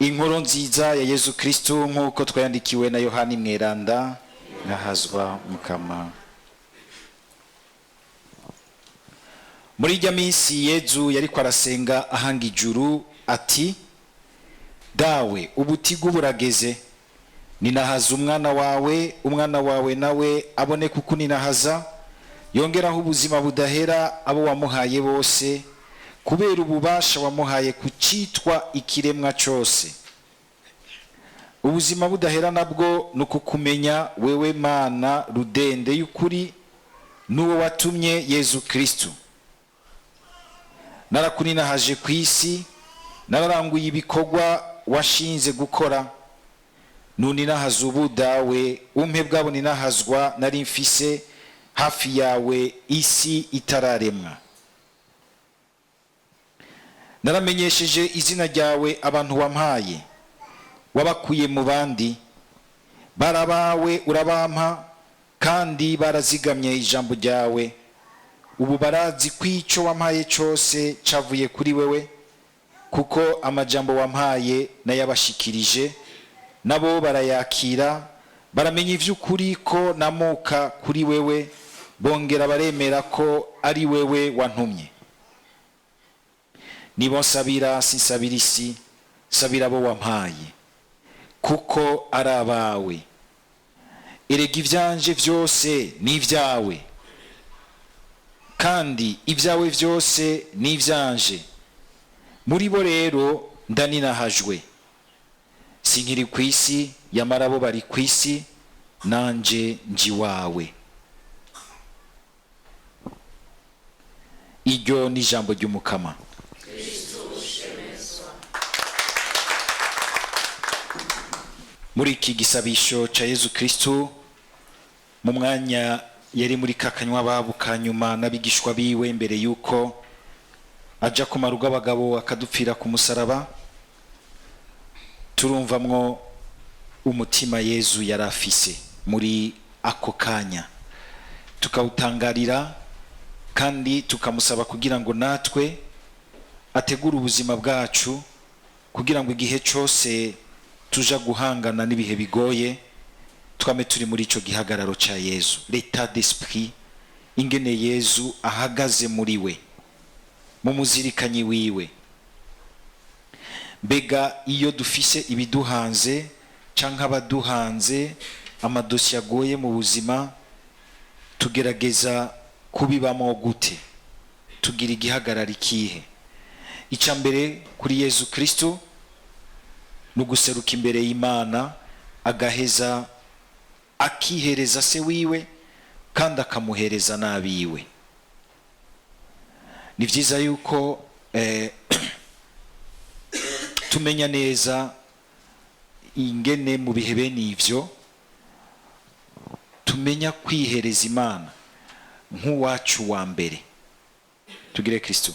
Inkuru nziza ya Yesu Kristo nk'uko twayandikiwe na Yohani mweranda. Nahazwa Mukama. Muri irya minsi Yezu yariko arasenga ahanga ijuru ati: Dawe, ubutigu burageze, ninahaza umwana wawe nawe abone kuko ninahaza, yongeraho ubuzima budahera abo wamuhaye bose, kubera ububasha wamuhaye kucitwa ikiremwa cyose. Ubuzima budahera nabwo nukukumenya wewe Mana rudende y'ukuri, nuwo watumye Yesu Kristo. Narakuninahaje ku isi, nararanguye ibikorwa washinze gukora. Nuninahaza ubu dawe, umpe bwabo ninahazwa nari mfise hafi yawe isi itararemwa. Naramenyesheje izina ryawe abantu wampaye, wabakuye mu bandi, barabawe urabampa, kandi barazigamye ijambo ryawe. Ubu barazi kwico wampaye cyose cavuye kuri wewe, kuko amajambo wampaye nayabashikirije, nabo barayakira, baramenya ivy'ukuri ko namuka kuri wewe, bongera baremera ko ari wewe wantumye. Nibo nsabira, sinsabira isi, nsabira abo wampaye, kuko ari abawe. Erega ivyanje vyose ni ivyawe, kandi ibyawe vyose ni ivyanje. Muri bo rero ndaninahajwe, sinkiri ku isi, yamara bo bari ku isi, nanje nji wawe. Iryo ni ijambo ry'Umukama. Muri iki gisabisho ca Yesu Kristo, mu mwanya yari muri kakanywa babu kanyuma n'abigishwa biwe mbere yuko aja ku marugo abagabo akadupfira ku musaraba, turumvamwo umutima Yesu yarafise muri ako kanya, tukawutangarira kandi tukamusaba kugira ngo natwe ategure ubuzima bwacu, kugira ngo igihe cyose tuja guhangana n'ibihe bigoye twame turi muri ico gihagararo ca Yesu, l'état d'esprit, ingene Yesu ahagaze muri we, mu muzirikanyi wiwe. Mbega iyo dufise ibiduhanze canke abaduhanze, amadosiye agoye mu buzima, tugerageza kubibamo gute? Tugira igihagararo ikihe? Ica mbere kuri Yesu Kristo nuguseruka imbere y'Imana, agaheza akihereza se wiwe kandi akamuhereza nabiwe. Ni vyiza yuko tumenya neza ingene mu bihe bene ivyo tumenya kwihereza Imana nk'uwacu wa mbere. Tugire Kristo.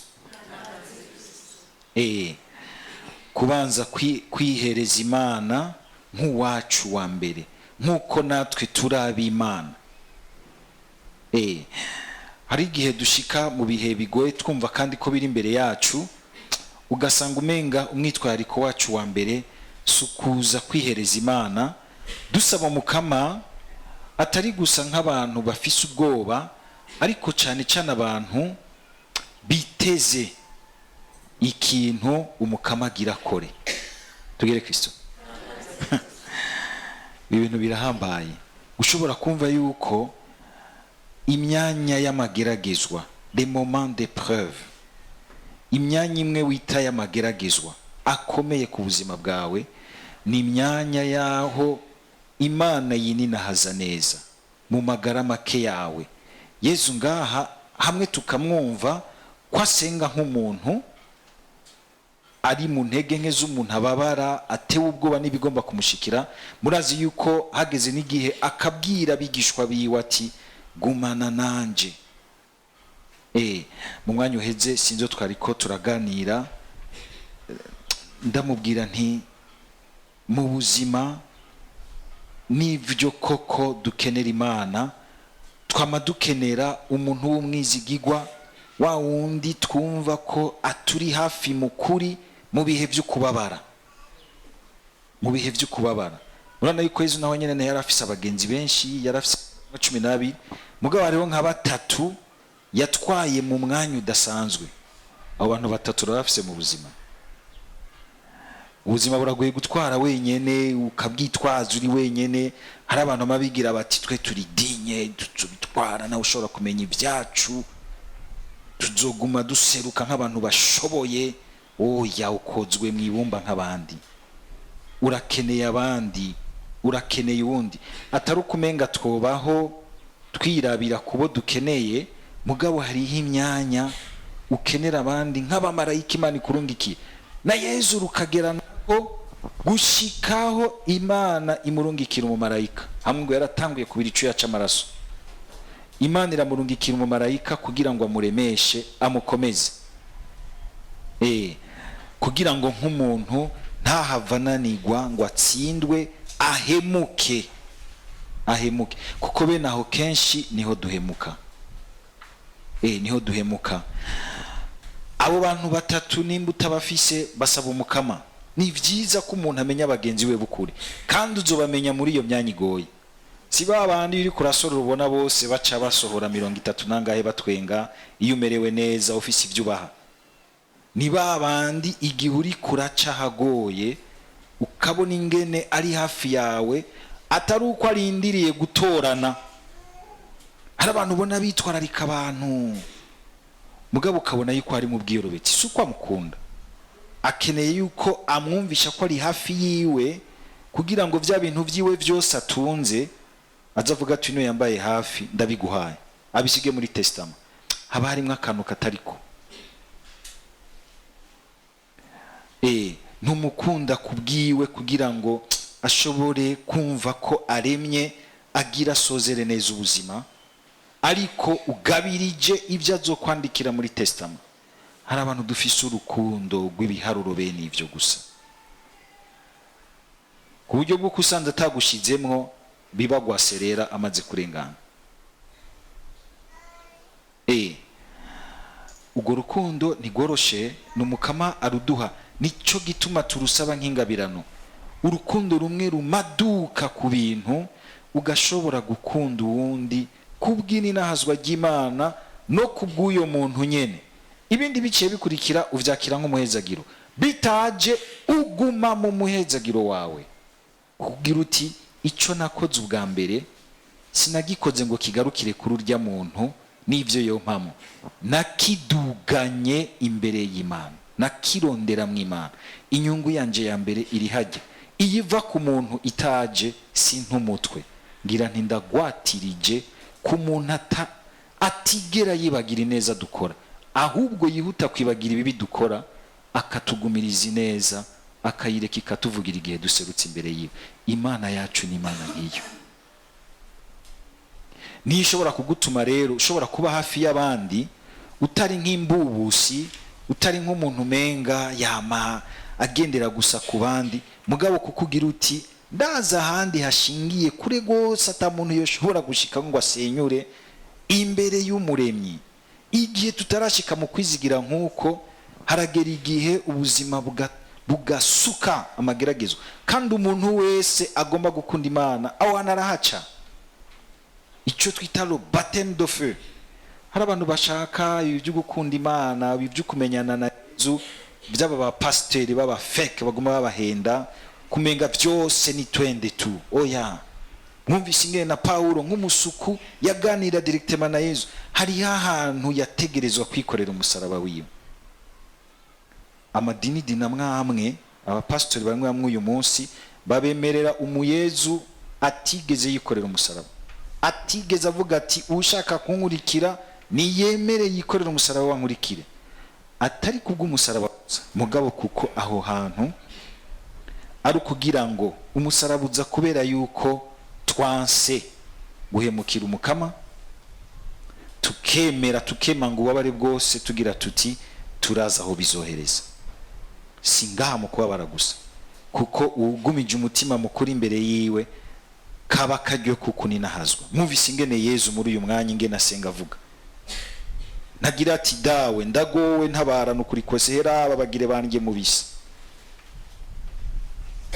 Kubanza kwihereza Imana nk'uwacu wa mbere, nk'uko natwe turabi Imana. Hari igihe dushika mu bihe bigoye twumva kandi ko biri imbere yacu, ugasanga umenga umwitwariko wacu wa mbere sukuza kwihereza Imana, dusaba Umukama atari gusa nk'abantu bafise ubwoba, ariko cyane cyane abantu biteze ikintu Umukama agira kore. Tugire Kristo. Ibintu birahambaye ushobora kumva yuko imyanya y'amageragezwa, des moments d'épreuve, imyanya imwe wita y'amageragezwa akomeye ku buzima bwawe, ni imyanya yaho Imana yininahaza neza mu magara make yawe. Yesu ngaha hamwe tukamwumva ko asenga nk'umuntu ari mu ntege nke z'umuntu ababara, atewe ubwoba n'ibigomba kumushikira. Murazi yuko hageze n'igihe akabwira abigishwa biwe ati gumana nanje. Mu mwanya uheze sinzo twariko turaganira, ndamubwira nti mu buzima n'ivyo koko dukenera Imana, twama dukenera umuntu w'umwizigigwa, wa wundi twumva ko aturi hafi mu kuri mu bihe byo kubabara. mu bihe byo kubabara. Urana yuko Yesu nawe nyene yari afise abagenzi benshi, yari afise 12, mugabo hariho nka batatu yatwaye mu mwanya udasanzwe. Abo bantu batatu barafise mu buzima. Ubuzima buragoye gutwara wenyene, ukabwitwaza uri wenyene. Hari abantu mabigira bati twe turi dinye, tuzobitwara nawe ushobora kumenya ibyacu, tuzoguma duseruka nk'abantu bashoboye. Oya, ukozwe mwibumba nk'abandi, urakeneye abandi, urakeneye uwundi. Atari ukumenga twobaho twirabira kubo dukeneye, mugabo hariho imyanya ukenera abandi nk'abamarayika Imana ikurungikiye. Na Yesu rukagera nako gushikaho Imana imurungikira umumarayika. Hamwe ngo yaratanguye kubira ico yaca amaraso, Imana iramurungikira umumarayika kugira ngo amuremeshe, amukomeze, kugira ngo nk'umuntu ntahavananirwa ngo atsindwe, ahemuke. Kuko bene aho kenshi niho duhemuka. Niho duhemuka. Abo bantu batatu nimba utabafise basaba Umukama. Ni vyiza ko umuntu amenya abagenzi we bukuri, kandi uzobamenya muri iyo myanya igoye. Si babandi uri kurasoro ubona bose baca basohora 30 nangahe batwenga iyo umerewe neza ufise ivyubaha. Ni babandi igihe uri kuraca hagoye ukabona ingene ari hafi yawe, atari uko arindiriye gutorana. Hari abantu ubona bitwararika abantu, mugabo ukabona yuko ari mu bwirobeti, si uko amukunda, akeneye yuko amwumvisha ko ari hafi yiwe, kugira ngo vya bintu vyiwe vyose atunze azavuga ati no yambaye hafi ndabiguhaye, abisige muri testament. Haba harimo akantu katariko. Ntumukunda kubwiwe kugira ngo ashobore kumva ko aremye, agira sozere neza ubuzima, ariko ugabirije ibyo azokwandikira muri testament. Hari abantu dufise urukundo rw'ibiharuro bene ivyo gusa, ku buryo bwo kusanza atagushizemwo biba gwaserera amaze kurengana. Ugo rukundo ntigoroshe, n'Umukama aruduha. Nico gituma turusaba nk'ingabirano. Urukundo rumwe rumaduka ku bintu, ugashobora gukunda uwundi kubw'ininahazwa ry'Imana no kubw'uyo muntu nyene. Ibindi biciye bikurikira uvyakira nk'umuhezagiro. Bitaje uguma mu muhezagiro wawe, kugira uti ico nakoze ubwa mbere sinagikoze ngo kigarukire kuri urya muntu n'ivyo yompamo, nakiduganye imbere y'Imana, nakirondera mu Imana. Inyungu yanje ya mbere iri hajye, iyiva ku muntu itaje sintumutwe, ngira nti ndagwatirije ku muntu atigera yibagira neza dukora, ahubwo yihuta kwibagira ibibi dukora, akatugumiriza neza, akayireka ikatuvugira igihe duserutse imbere yiwe. Imana yacu ni Imana nk'iyo. Ni ishobora kugutuma rero ushobora kuba hafi y'abandi utari nk'imbubusi, utari nk'umuntu menga yama agendera gusa ku bandi, mugabo kukugira uti ndaza handi hashingiye kure gose ata muntu yoshobora gushika ngo asenyure imbere y'umuremyi. Igihe tutarashika mu kwizigira nk'uko, haragera igihe ubuzima bugasuka amageragezwa, kandi umuntu wese agomba gukunda Imana aho anarahaca. Ico twita le baptême de feu. Hari abantu bashaka ibyo gukunda Imana, ibyo kumenyana na Yesu, byaba ba pasteur baba fake baguma babahenda kumenga byose ni twende tu. Oya, mwumvise ingene na Paulo nk'umusuku yaganira directement na Yesu, hari ahantu yategerezwa kwikorera umusaraba wiwe. Amadini dinamwe abapastori bamwe uyu munsi babemerera umuyezu atigeze yikorera umusaraba, atigeze avuga ati ushaka kunkurikira niyemere yikorera umusaraba wankurikire, atari kubw'umusaraba mugabo kuko aho hantu ari kugira ngo umusaraba uza kubera yuko twanse guhemukira Umukama, tukema ngo ubabare bwose tugira tuti turaza aho bizohereza. Singaha mu kubabara gusa, kuko ugumije umutima mukuri imbere yiwe kaba karyo kukuninahazwa. Mwumvise ingene Yesu muri uyu mwanya ingene asenga avuga, nagira ati dawe ndagowe ntabara nukuri kwese hera abagire banjye mubisi.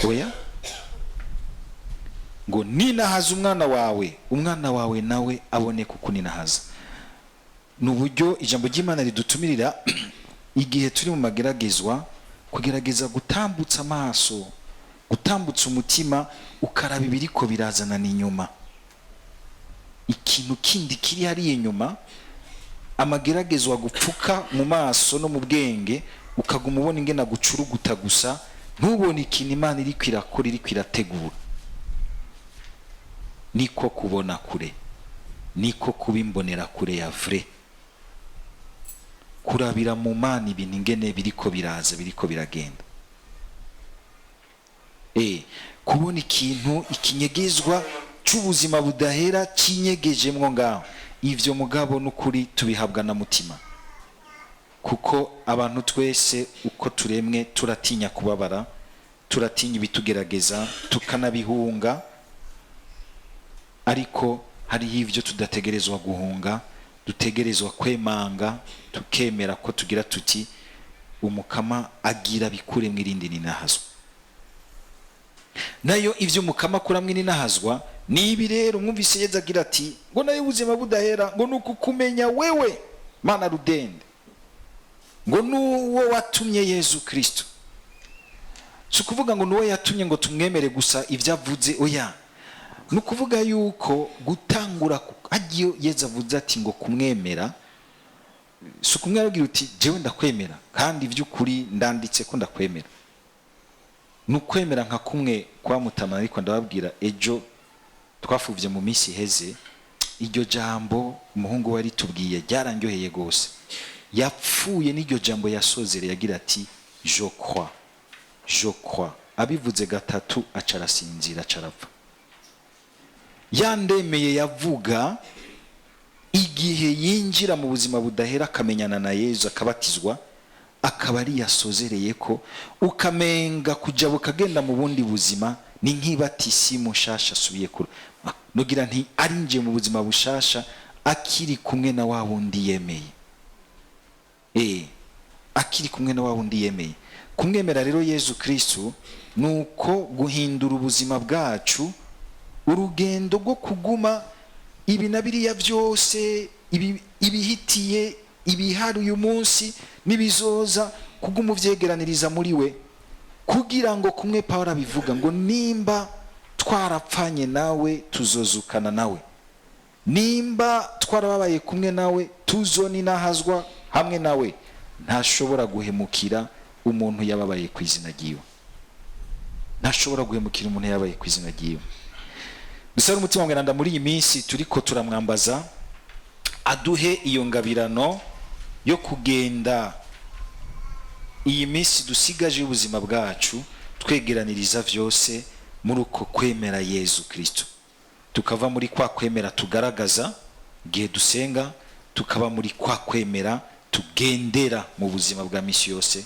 Oya, ngo ninahaza umwana wawe nawe abone kukuninahaza. N'uburyo ijambo ry'Imana ridutumirira igihe turi mu mageragezwa, kugerageza gutambutsa amaso, gutambutsa umutima, ukaraba ibiriko birazana n'inyuma. Ikintu kindi kiri hariya inyuma, amageragezwa gupfuka mu maso no mu bwenge, ukaguma ubona ingena gucuruguta gusa, ntubone ikintu Imana iri kwirakora, iri kwirategura. Niko kubona kure, niko kubimbonera kure ya vrai, kurabira mu Mana ibintu ingene biriko biraza, biriko biragenda. Kubona ikintu ikinyegezwa cy'ubuzima budahera kinyegejemwo ngaho, ivyo mugabo n'ukuri tubihabwa na mutima, kuko abantu twese uko turemwe turatinya kubabara, turatinya ibitugerageza, tukanabihunga. Ariko hariho ivyo tudategerezwa guhunga, dutegerezwa kwemanga, tukemera ko tugira tuti Umukama agira bikure mwirindi ninahazwa. Nayo ivyo Umukama akura mwininahazwa nibi rero mwumvise Yezu agira ati ngo nayo ubuzima budahera ngo nuko kumenya wewe Mana rudende, ngo nuwo watumye Yezu Kristo. Si kuvuga ngo nuwo yatumye ngo tumwemere gusa ivyo avuze, oya. Nukuvuga yuko gutangura agiyo Yezu avuze ati ngo kumwemera, si kumwaragira uti jewe ndakwemera kandi ivy'ukuri ndanditse ko ndakwemera. Nukwemera nka kumwe kwa Mutama, ariko ndababwira ejo twafuvye mu minsi heze, iryo jambo umuhungu wari tubwiye ryarandyoheye gose. Yapfuye n'iryo jambo yasozere yagira ati je crois, abivuze gatatu acarasinzira acarapfa. Yandemeye yavuga igihe yinjira mu buzima budahera akamenyana na Yezu akabatizwa, akaba ari yasozereye ko ukamenga kuja bukagenda mu bundi buzima, ni nk'ibatisi mushasha asubiye kure. Nugira nti arinje mu buzima bushasha akiri kumwe na wa wundi yemeye. Akiri kumwe na wa wundi yemeye. Kumwemera rero Yezu Kristo nuko guhindura ubuzima bwacu, urugendo rwo kuguma ibi na biriya byose, ibihitiye, ibihari uyu munsi nibizoza, kuguma uvyegeraniriza muri we, kugira ngo kumwe Pawulo abivuga ngo nimba twarapfanye nawe tuzozukana nawe, nimba twarababaye kumwe nawe tuzoninahazwa hamwe nawe. Ntashobora guhemukira umuntu yababaye ku izina ryiwe, ntashobora guhemukira umuntu yababaye ku izina ryiwe. Dusaba umutima mweranda muri iyi minsi turiko turamwambaza, aduhe iyo ngabirano yo kugenda iyi minsi dusigaje ubuzima bwacu twegeraniriza vyose muri uko kwemera Yezu Kristo, tukava muri kwa kwemera tugaragaza igihe dusenga, tukaba muri kwa kwemera tugendera mu buzima bwa misi yose,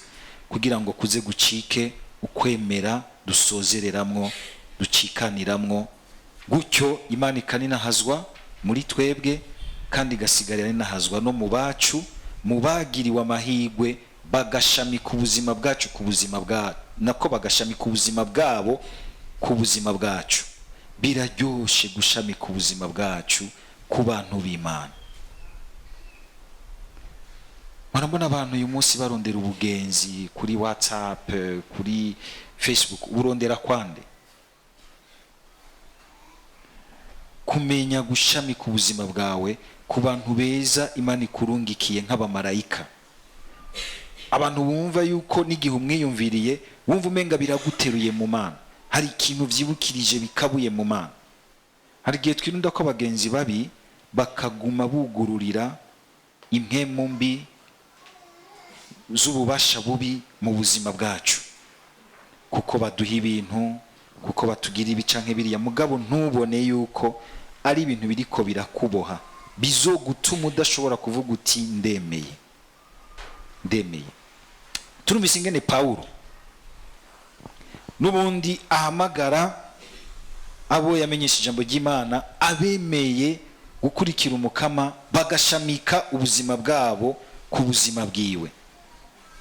kugira ngo kuze gucike ukwemera dusozereramwo, ducikaniramwo, gutyo Imana ikaninahazwa muri twebwe kandi igasigarira ninahazwa no mu bacu, mu bagiriwe amahigwe bagashamika ubuzima bwacu ku buzima bwa nako bagashamika ubuzima bwabo ku buzima bwacu. Biraryoshe gushamika ubuzima bwacu ku bantu b'Imana. Marambona abantu uyu munsi barondera ubugenzi kuri WhatsApp, kuri Facebook, urondera kwande? Kumenya gushamika ubuzima bwawe ku bantu beza Imana ikurungikiye nk'abamarayika, abantu bumva yuko n'igihe umwiyumviriye wumva umenga biraguteruye mu Mana, hari ikintu vyibukirije bikabuye mu Mana. Hari igihe twirunda ko abagenzi babi bakaguma bugururira impemu mbi z'ububasha bubi mu buzima bwacu, kuko baduha ibintu, kuko batugira ibi canke biriya, mugabo ntubone yuko ari ibintu biriko birakuboha bizogutuma udashobora kuvuga uti ndemeye. Turumvise ingene Pawulo n'ubundi ahamagara abo yamenyesha ijambo ry'Imana, abemeye gukurikira Umukama bagashamika ubuzima bwabo ku buzima bwiwe,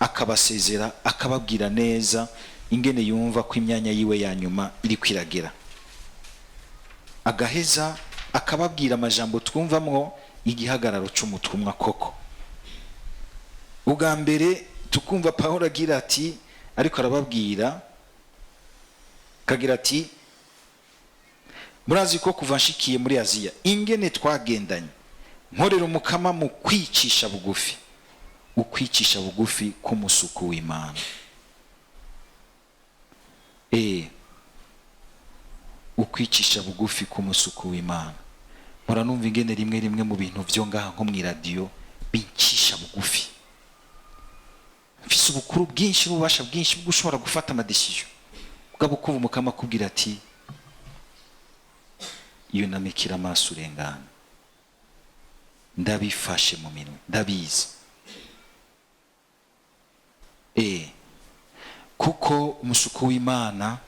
akabasezera akababwira neza ingene yumva ko imyanya yiwe ya nyuma iri kwiragera. agaheza akababwira amajambo twumvamwo igihagararo c'umutumwa koko. Ubwa mbere tukumva Pawulo agira ati, ariko arababwira kagira ati, murazi ko kuva nshikiye muri Aziya ingene twagendanye nkorera Umukama mu kwicisha bugufi. Ukwicisha bugufi k'umusuku w'Imana. Ukwicisha bugufi k'umusuku w'Imana. Muranumva ingene rimwe rimwe mu bintu vyo ngaha nko mu radio bincisha bugufi. Mfise ubukuru bwinshi n'ububasha bwinshi bwo gushobora gufata amadecision. Ugabo kuva Umukama akubwira ati, iyo namikira amaso urengana, ndabifashe mu minwe, ndabizi. Kuko umusuku w'Imana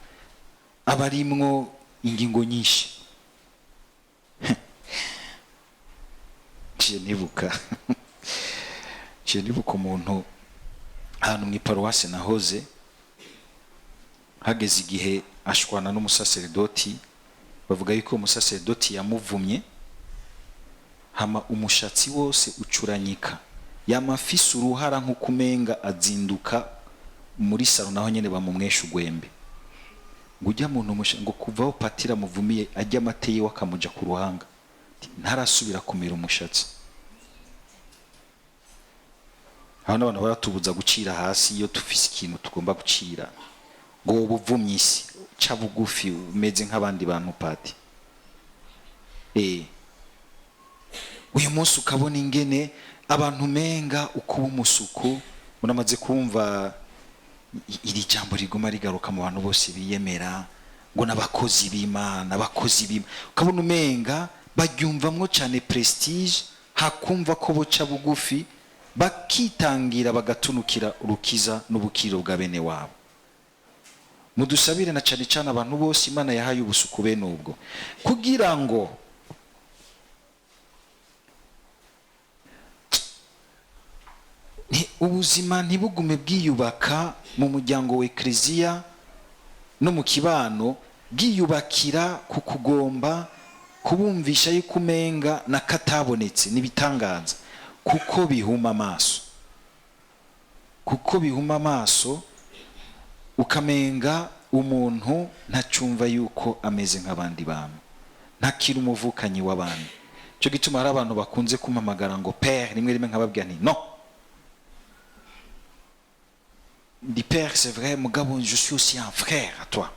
abarimwo ingingo nyinshi. nibuka umuntu ahantu mu paruwasi nahoze, hageze igihe ashwana n'umusaserdoti, bavuga yuko umusaserdoti yamuvumye, hama umushatsi wose ucuranyika, yamafise uruhara nk'ukumenga azinduka muri saro naho nyene bamumwesha ugwembe. Ngujya muntu ngo kuvaho patira muvumiye ajya amateye wakamuja ku ruhanga, ntarasubira kumira umushatsi. Hano abantu baratubuza gucira hasi iyo tufise ikintu tugomba gucira, ngo ubuvumye isi ca bugufi umeze nk'abandi bantu pati. Uyu munsi ukabona ingene abantu menga ukuba umusuku. Unamaze kumva iri jambo riguma rigaruka mu bantu bose biyemera ngo n'abakozi b'Imana, abakozi b'Imana. Ukabona umenga bagyumvamwo cyane prestige, hakumva ko boca bugufi bakitangira bagatunukira urukiza n'ubukiro bwa bene wabo. Mudusabire na cyane cyane abantu bose Imana yahaye ubusuku bene ubwo, kugira ngo ubuzima ntibugume bwiyubaka mu muryango wa Ekleziya no mu kibano, bwiyubakira ku kugomba kubumvisha yuko umenga na katabonetse n'ibitangaza, kuko bihuma amaso, ukamenga umuntu ntacumva yuko ameze nk'abandi bantu, ntakiri umuvukanyi w'abandi. Cyo gituma hari abantu bakunze kumpamagara ngo père, rimwe rimwe nkababwira nti non, dis père c'est vrai, mugabo je suis aussi un frère à toi.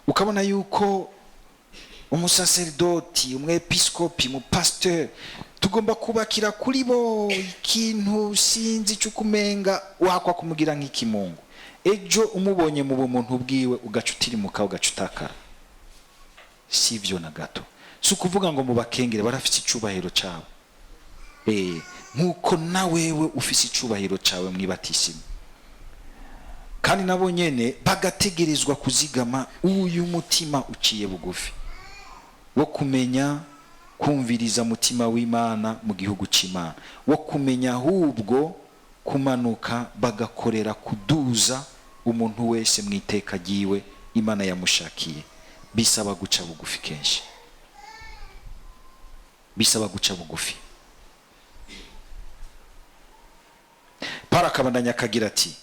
Ukabona yuko umusaserdoti, umwepiskopi, umupasteur tugomba kubakira kuri bo ikintu sinzi cy'ukumenga wakwa kumugira nk'ikimungu. Ejo umubonye mu bumuntu bwiwe ugacutirimuka ugacutakara. Sivyo na gato. Si ukuvuga ngo mubakengere, barafite icubahiro cyawe. Nkuko nawewe ufise icubahiro cyawe mwibatisimu. Kandi nabo nyene bagategerezwa kuzigama uyu mutima uciye bugufi wo kumenya kumviriza mutima w'Imana mu gihugu c'Imana, wo kumenya ahubwo kumanuka bagakorera kuduza umuntu wese mwiteka giwe Imana yamushakiye. Bisaba guca bugufi kenshi, bisaba guca bugufi. Parakabandanya kagira ati,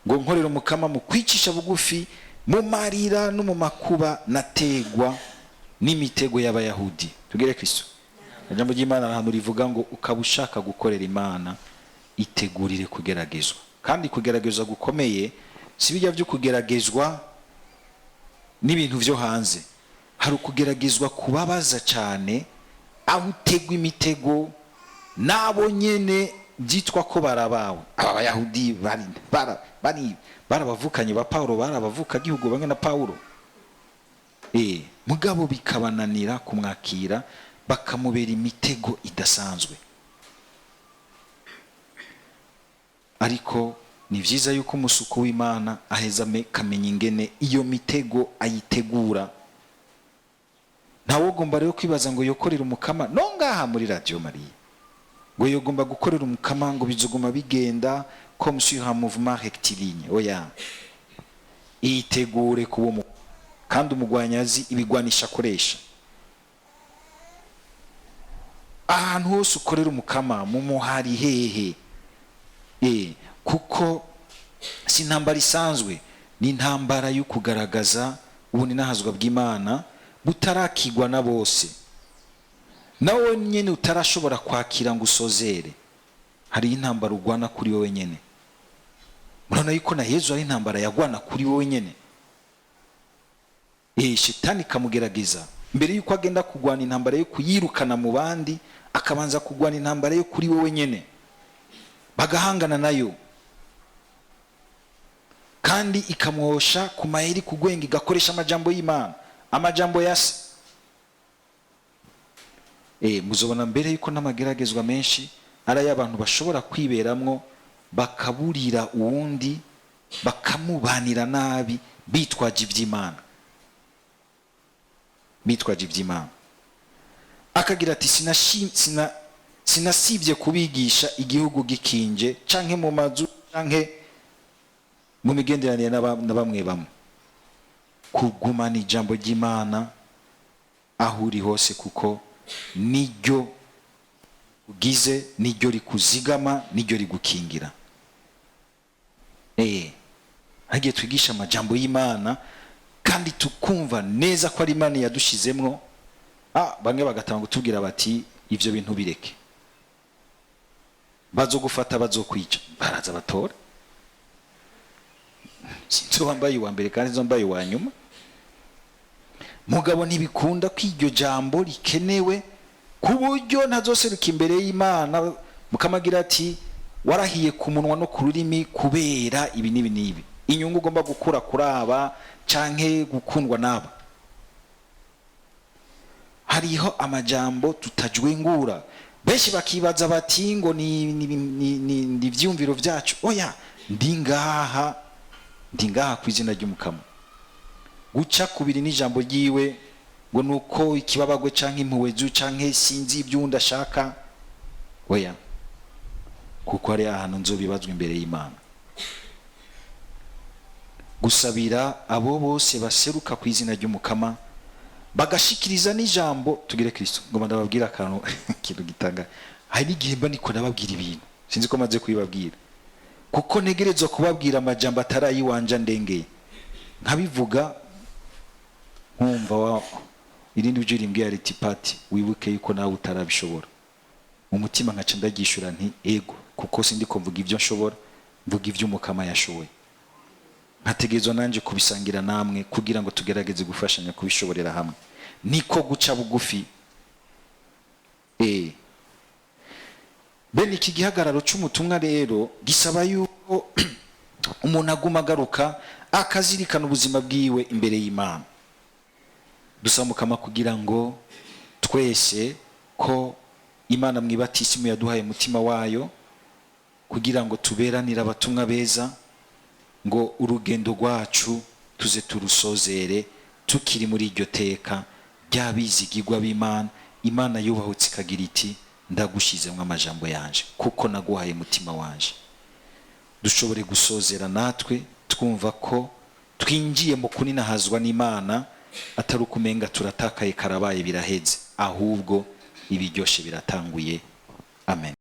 ngo nkorera Umukama mu kwicisha bugufi, mu marira no mu makuba nategwa n'imitego y'Abayahudi. Tugere Kristo. Ijambo ry'Imana ahantu rivuga ngo ukaba ushaka gukorera Imana, itegurire kugeragezwa. Kandi kugeragezwa gukomeye si bijya byo kugeragezwa n'ibintu vyo hanze. Hari ukugeragezwa kubabaza cyane, aho utegwa imitego nabo nyene byitwa ko barabawe. Abayahudi barabavukanye ba Paulo, barabavuka gihugu bamwe na Paulo. Mugabo bikabananira kumwakira, bakamubera imitego idasanzwe. Ariko ni vyiza yuko umusuku w'Imana aheza kamenya ingene iyo mitego ayitegura. Ntawo gomba rero kwibaza ngo yokorera Umukama no ngaha muri Radio Maria, ngo yogomba gukorera Umukama ngo bizoguma bigenda comme sur un mouvement rectiligne. Oya, iyitegure kuba kandi umugwanyazi ibigwanisha akoresha. Ahantu hose ukorera umukama mu muhari hehe, kuko si intambara isanzwe, ni intambara yo kugaragaza ubuninahazwa bw'Imana butarakigwa na bose. Nawe nyene utarashobora kwakira ngo usozere, hari intambara ugwana kuri wowe nyene. Murabona yuko na Yesu ari intambara yagwana kuri wowe nyene. Shitani kamugerageza mbere yuko agenda kugwana intambara yo kuyirukana mu bandi, akabanza kugwana intambara yo kuri wowe nyene, bagahangana nayo kandi ikamwosha ku mayeri kugwenga, igakoresha amajambo y'Imana, amajambo yase. Muzobona mbere yuko n'amageragezwa menshi ari y'abantu bashobora kwiberamwo bakaburira uwundi, bakamubanira nabi bitwaje ivy'Imana, bitwaje ivy'Imana. Akagira ati sinasivye kubigisha igihugu gikinje canke mu mazu canke mu migenderanire na bamwe bamwe, kugumana ijambo ry'Imana aho uri hose, kuko niryo ugize, niryo rikuzigama, niryo rigukingira. Hagiye twigisha amajambo y'Imana kandi tukumva neza ko ari Imana yadushizemwo. Bamwe bagatanga gutubwira bati ivyo bintu bireke, bazogufata bazokwica, baraza batora. Sinzo wambaye wa mbere kandi zombaye wa nyuma. Mugabo ntibikunda ko iryo jambo rikenewe ku buryo ntazoseruka imbere y'Imana mukamagira ati warahiye ku munwa no ku rurimi kubera ibi nibi nibi, inyungu ugomba gukura kuraba canke gukundwa naba. Hariho amajambo tutajwengura, benshi bakibaza bati ngo ni vyumviro vyacu. Oya, ndingaha kwizina ry'Umukama. Guca kubiri n'ijambo ryiwe ngo nuko ikibabagwe canke impuwezu canke sinzi ibyo ndashaka. Oya, kuko ari ahantu nzobibazwa imbere y'Imana. Gusabira abo bose baseruka ku izina ry'Umukama bagashikiriza n'ijambo. Tugire Kristo ngo ndababwira akantu kintu gitanga. Hari igihe mba niko nababwira ibintu sinzi ko maze kubibabwira, kuko negerezwa kubabwira amajambo atarayiwanja ndengeye, nkabivuga nkumva irindi byo rimbwiye riti pati wibuke yuko nawe utarabishobora. Mu mutima nkaca ndagishura nti ego, kuko sindi ko mvuga ibyo nshobora, mvuga ibyo Umukama yashoboye. Nkategezwa nanje kubisangira namwe kugira ngo tugerageze gufashanya kubishoborera hamwe. Niko guca bugufi. Bene iki gihagararo c'umutumwa rero gisaba yuko umuntu aguma agaruka akazirikana ubuzima bwiwe imbere y'Imana. Dusaba Umukama kugira ngo twese ko Imana mwibatisimu yaduhaye umutima wayo kugira ngo tuberanire abatumwa beza, ngo urugendo rwacu tuze turusozere tukiri muri iryo teka ry'abizigirwa b'Imana. Imana yubahutse ikagira iti ndagushizemwe amajambo yanje kuko naguhaye umutima wanje. Dushobore gusozera natwe twumva ko twinjiye mu kuninahazwa n'Imana, atari ukumenga turatakaye karabaye biraheze, ahubwo ibiryoshe biratanguye. Amen.